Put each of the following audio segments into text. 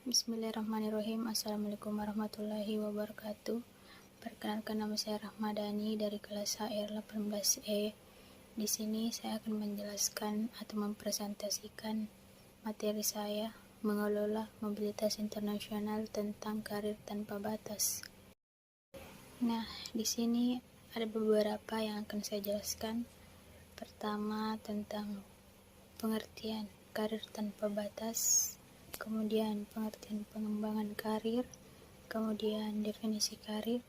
Bismillahirrahmanirrahim. Assalamualaikum warahmatullahi wabarakatuh. Perkenalkan, nama saya Rahmadani dari kelas HR 18E. Di sini saya akan menjelaskan atau mempresentasikan materi saya mengelola mobilitas internasional tentang karir tanpa batas. Nah, di sini ada beberapa yang akan saya jelaskan. Pertama, tentang pengertian karir tanpa batas, kemudian pengertian pengembangan karir, kemudian definisi karir,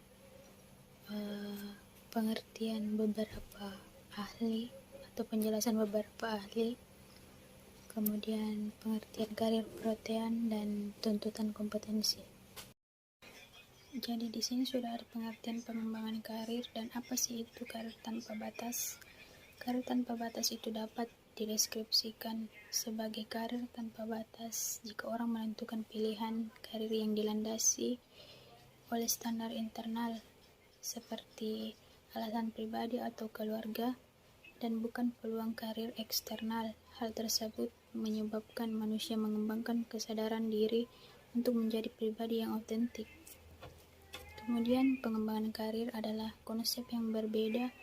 pengertian beberapa ahli atau penjelasan beberapa ahli, kemudian pengertian karir protean dan tuntutan kompetensi. Jadi di sini sudah ada pengertian pengembangan karir dan apa sih itu karir tanpa batas. Karir tanpa batas itu dapat dideskripsikan sebagai karir tanpa batas jika orang menentukan pilihan karir yang dilandasi oleh standar internal seperti alasan pribadi atau keluarga dan bukan peluang karir eksternal. Hal tersebut menyebabkan manusia mengembangkan kesadaran diri untuk menjadi pribadi yang otentik. Kemudian pengembangan karir adalah konsep yang berbeda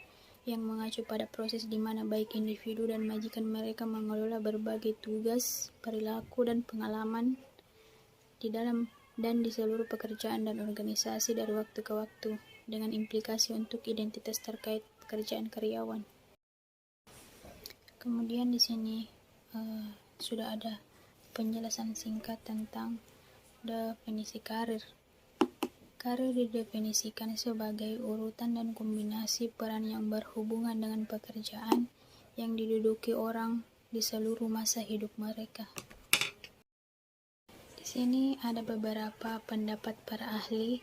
yang mengacu pada proses di mana baik individu dan majikan mereka mengelola berbagai tugas, perilaku, dan pengalaman di dalam dan di seluruh pekerjaan dan organisasi dari waktu ke waktu, dengan implikasi untuk identitas terkait pekerjaan karyawan. Kemudian di sini sudah ada penjelasan singkat tentang definisi karir. Karir didefinisikan sebagai urutan dan kombinasi peran yang berhubungan dengan pekerjaan yang diduduki orang di seluruh masa hidup mereka. Di sini ada beberapa pendapat para ahli.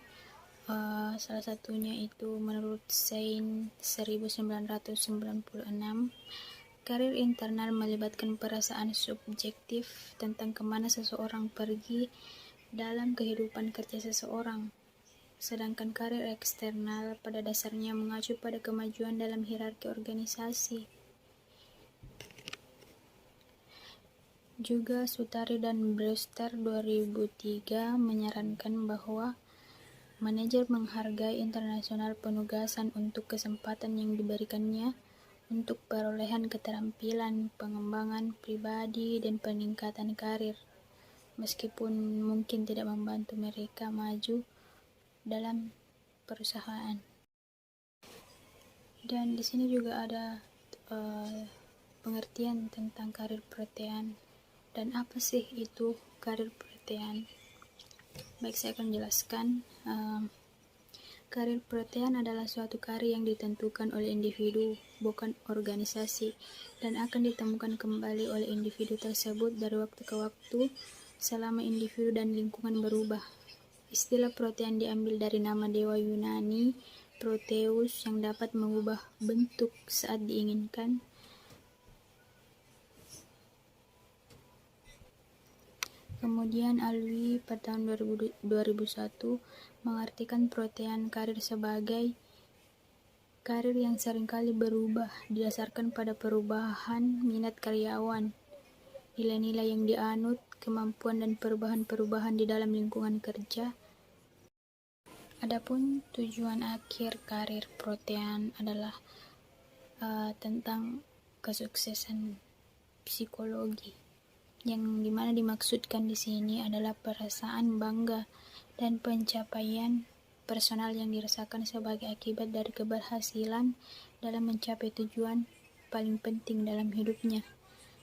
Salah satunya itu menurut Sein 1996, karir internal melibatkan perasaan subjektif tentang kemana seseorang pergi dalam kehidupan kerja seseorang. Sedangkan karir eksternal pada dasarnya mengacu pada kemajuan dalam hierarki organisasi. Juga Sutari dan Brewster 2003 menyarankan bahwa manajer menghargai internasional penugasan untuk kesempatan yang diberikannya untuk perolehan keterampilan, pengembangan pribadi, dan peningkatan karir, meskipun mungkin tidak membantu mereka maju dalam perusahaan. Dan di sini juga ada pengertian tentang karir protean dan apa sih itu karir protean. Baik, saya akan jelaskan. Karir protean adalah suatu karir yang ditentukan oleh individu, bukan organisasi, dan akan ditemukan kembali oleh individu tersebut dari waktu ke waktu selama individu dan lingkungan berubah. Istilah protean diambil dari nama dewa Yunani, Proteus, yang dapat mengubah bentuk saat diinginkan. Kemudian Alwi pada tahun 2001 mengartikan protean karir sebagai karir yang seringkali berubah didasarkan pada perubahan minat karyawan, nilai-nilai yang dianut, kemampuan dan perubahan-perubahan di dalam lingkungan kerja. Adapun tujuan akhir karir protean adalah tentang kesuksesan psikologi, yang dimana dimaksudkan di sini adalah perasaan bangga dan pencapaian personal yang dirasakan sebagai akibat dari keberhasilan dalam mencapai tujuan paling penting dalam hidupnya.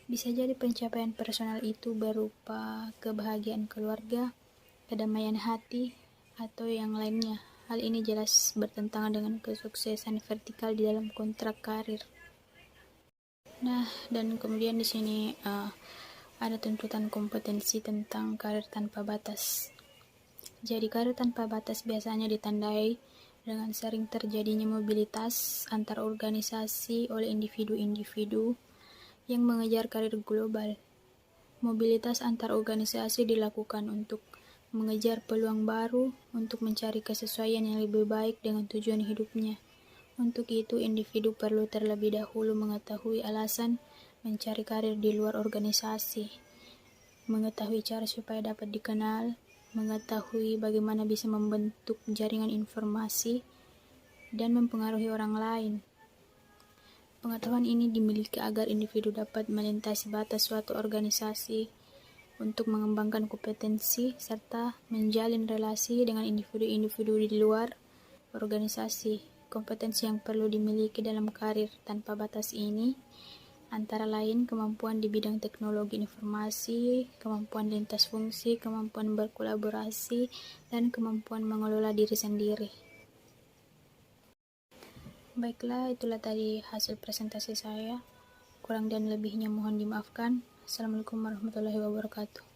Bisa jadi pencapaian personal itu berupa kebahagiaan keluarga, kedamaian hati, atau yang lainnya. Hal ini jelas bertentangan dengan kesuksesan vertikal di dalam kontrak karir. Nah, dan kemudian di sini ada tuntutan kompetensi tentang karir tanpa batas. Jadi karir tanpa batas biasanya ditandai dengan sering terjadinya mobilitas antar organisasi oleh individu-individu yang mengejar karir global. Mobilitas antar organisasi dilakukan untuk mengejar peluang baru untuk mencari kesesuaian yang lebih baik dengan tujuan hidupnya. Untuk itu, individu perlu terlebih dahulu mengetahui alasan mencari karir di luar organisasi. mengetahui cara supaya dapat dikenal, mengetahui bagaimana bisa membentuk jaringan informasi, dan mempengaruhi orang lain. Pengetahuan ini dimiliki agar individu dapat melintasi batas suatu organisasi untuk mengembangkan kompetensi serta menjalin relasi dengan individu-individu di luar organisasi. Kompetensi yang perlu dimiliki dalam karir tanpa batas ini antara lain kemampuan di bidang teknologi informasi, kemampuan lintas fungsi, kemampuan berkolaborasi, dan kemampuan mengelola diri sendiri. Baiklah, itulah tadi hasil presentasi saya. Kurang dan lebihnya mohon dimaafkan. Assalamualaikum warahmatullahi wabarakatuh.